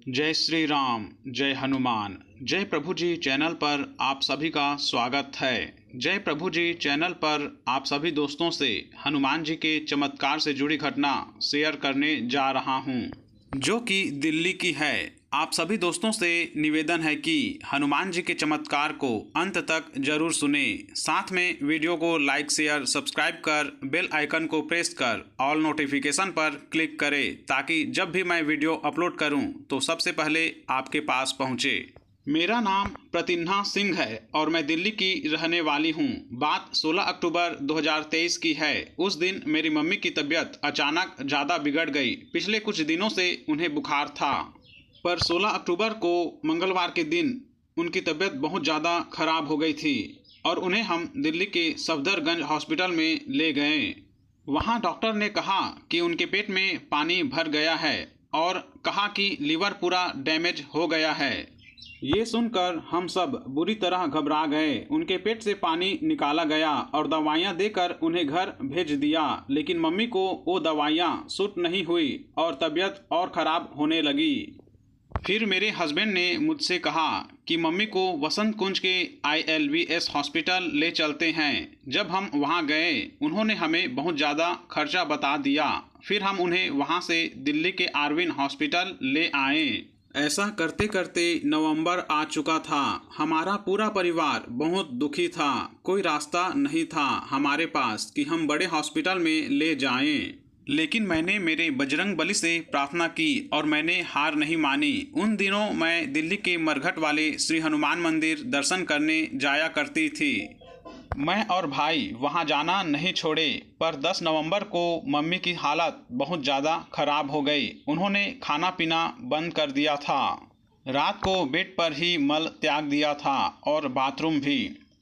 जय श्री राम, जय हनुमान। जय प्रभु जी चैनल पर आप सभी का स्वागत है। जय प्रभु जी चैनल पर आप सभी दोस्तों से हनुमान जी के चमत्कार से जुड़ी घटना शेयर करने जा रहा हूं, जो कि दिल्ली की है। आप सभी दोस्तों से निवेदन है कि हनुमान जी के चमत्कार को अंत तक जरूर सुने। साथ में वीडियो को लाइक, शेयर, सब्सक्राइब कर बेल आइकन को प्रेस कर ऑल नोटिफिकेशन पर क्लिक करें, ताकि जब भी मैं वीडियो अपलोड करूं तो सबसे पहले आपके पास पहुंचे। मेरा नाम प्रतिन्हा सिंह है और मैं दिल्ली की रहने वाली हूं। बात 16 अक्टूबर 2023 की है। उस दिन मेरी मम्मी की तबीयत अचानक ज़्यादा बिगड़ गई। पिछले कुछ दिनों से उन्हें बुखार था, पर 16 अक्टूबर को मंगलवार के दिन उनकी तबीयत बहुत ज़्यादा खराब हो गई थी और उन्हें हम दिल्ली के सफदरगंज हॉस्पिटल में ले गए। वहाँ डॉक्टर ने कहा कि उनके पेट में पानी भर गया है और कहा कि लीवर पूरा डैमेज हो गया है। ये सुनकर हम सब बुरी तरह घबरा गए। उनके पेट से पानी निकाला गया और दवाइयाँ देकर उन्हें घर भेज दिया, लेकिन मम्मी को वो दवाइयाँ सूट नहीं हुई और तबीयत और ख़राब होने लगी। फिर मेरे हस्बैंड ने मुझसे कहा कि मम्मी को वसंत कुंज के ILVS हॉस्पिटल ले चलते हैं। जब हम वहां गए, उन्होंने हमें बहुत ज़्यादा खर्चा बता दिया। फिर हम उन्हें वहां से दिल्ली के आरविन हॉस्पिटल ले आए। ऐसा करते करते नवंबर आ चुका था। हमारा पूरा परिवार बहुत दुखी था। कोई रास्ता नहीं था हमारे पास कि हम बड़े हॉस्पिटल में ले जाएं। लेकिन मैंने मेरे बजरंग बली से प्रार्थना की और मैंने हार नहीं मानी। उन दिनों मैं दिल्ली के मरघट वाले श्री हनुमान मंदिर दर्शन करने जाया करती थी। मैं और भाई वहां जाना नहीं छोड़े, पर 10 नवंबर को मम्मी की हालत बहुत ज़्यादा खराब हो गई। उन्होंने खाना पीना बंद कर दिया था। रात को बेड पर ही मल त्याग दिया था और बाथरूम भी।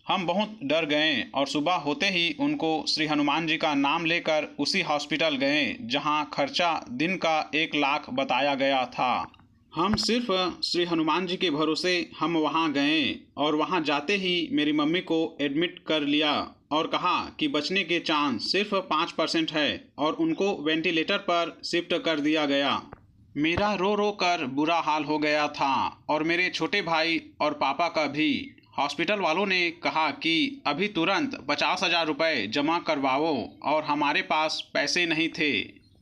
हम बहुत डर गए और सुबह होते ही उनको श्री हनुमान जी का नाम लेकर उसी हॉस्पिटल गए जहां खर्चा दिन का 1 लाख बताया गया था। हम सिर्फ श्री हनुमान जी के भरोसे हम वहां गए और वहां जाते ही मेरी मम्मी को एडमिट कर लिया और कहा कि बचने के चांस सिर्फ 5% है और उनको वेंटिलेटर पर शिफ्ट कर दिया गया। मेरा रो रो कर बुरा हाल हो गया था और मेरे छोटे भाई और पापा का भी। हॉस्पिटल वालों ने कहा कि अभी तुरंत 50,000 रुपये जमा करवाओ और हमारे पास पैसे नहीं थे।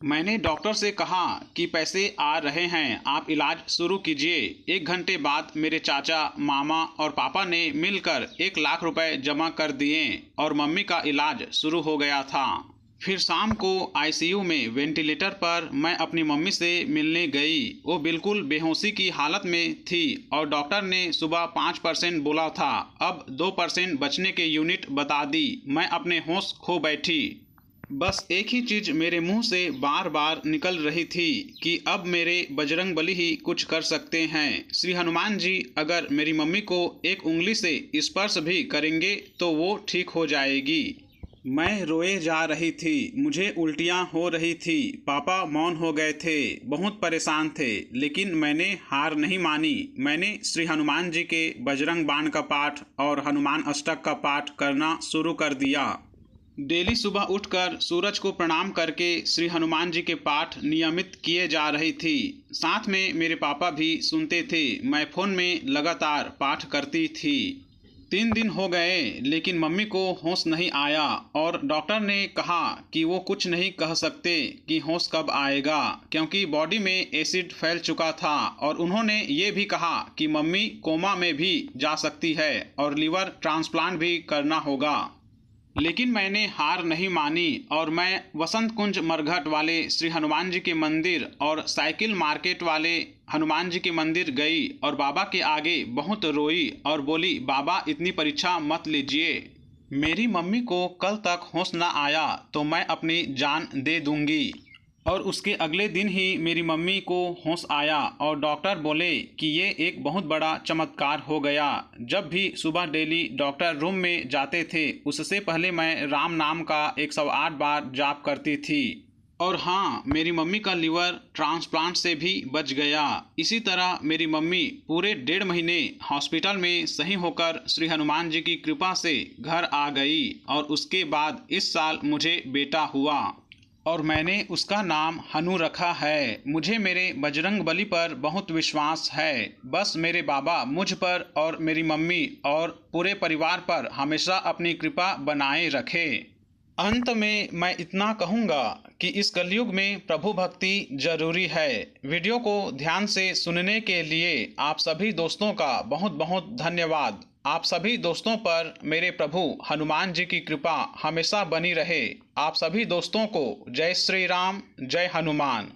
मैंने डॉक्टर से कहा कि पैसे आ रहे हैं, आप इलाज शुरू कीजिए। 1 घंटे बाद मेरे चाचा, मामा और पापा ने मिलकर 1 लाख रुपए जमा कर दिए और मम्मी का इलाज शुरू हो गया था। फिर शाम को ICU में वेंटिलेटर पर मैं अपनी मम्मी से मिलने गई। वो बिल्कुल बेहोशी की हालत में थी और डॉक्टर ने सुबह 5% बोला था। अब 2% बचने के यूनिट बता दी। मैं अपने होश खो बैठी। बस एक ही चीज़ मेरे मुंह से बार बार निकल रही थी कि अब मेरे बजरंग बली ही कुछ कर सकते हैं। श्री हनुमान जी अगर मेरी मम्मी को एक उंगली से स्पर्श भी करेंगे तो वो ठीक हो जाएगी। मैं रोए जा रही थी, मुझे उल्टियाँ हो रही थी। पापा मौन हो गए थे, बहुत परेशान थे, लेकिन मैंने हार नहीं मानी। मैंने श्री हनुमान जी के बजरंग बाण का पाठ और हनुमान अष्टक का पाठ करना शुरू कर दिया। डेली सुबह उठकर सूरज को प्रणाम करके श्री हनुमान जी के पाठ नियमित किए जा रही थी। साथ में मेरे पापा भी सुनते थे। मैं फ़ोन में लगातार पाठ करती थी। 3 दिन हो गए लेकिन मम्मी को होश नहीं आया और डॉक्टर ने कहा कि वो कुछ नहीं कह सकते कि होश कब आएगा, क्योंकि बॉडी में एसिड फैल चुका था। और उन्होंने ये भी कहा कि मम्मी कोमा में भी जा सकती है और लीवर ट्रांसप्लांट भी करना होगा। लेकिन मैंने हार नहीं मानी और मैं वसंत कुंज मरघट वाले श्री हनुमान जी के मंदिर और साइकिल मार्केट वाले हनुमान जी के मंदिर गई और बाबा के आगे बहुत रोई और बोली, बाबा इतनी परीक्षा मत लीजिए। मेरी मम्मी को कल तक होश न आया तो मैं अपनी जान दे दूंगी। और उसके अगले दिन ही मेरी मम्मी को होश आया और डॉक्टर बोले कि ये एक बहुत बड़ा चमत्कार हो गया। जब भी सुबह डेली डॉक्टर रूम में जाते थे, उससे पहले मैं राम नाम का 108 बार जाप करती थी। और हाँ, मेरी मम्मी का लीवर ट्रांसप्लांट से भी बच गया। इसी तरह मेरी मम्मी पूरे 1.5 महीने हॉस्पिटल में सही होकर श्री हनुमान जी की कृपा से घर आ गई और उसके बाद इस साल मुझे बेटा हुआ। और मैंने उसका नाम हनु रखा है। मुझे मेरे बजरंगबली पर बहुत विश्वास है। बस मेरे बाबा मुझ पर और मेरी मम्मी और पूरे परिवार पर हमेशा अपनी कृपा बनाए रखे। अंत में मैं इतना कहूँगा कि इस कलयुग में प्रभु भक्ति जरूरी है। वीडियो को ध्यान से सुनने के लिए आप सभी दोस्तों का बहुत बहुत धन्यवाद। आप सभी दोस्तों पर मेरे प्रभु हनुमान जी की कृपा हमेशा बनी रहे। आप सभी दोस्तों को जय श्री राम, जय हनुमान।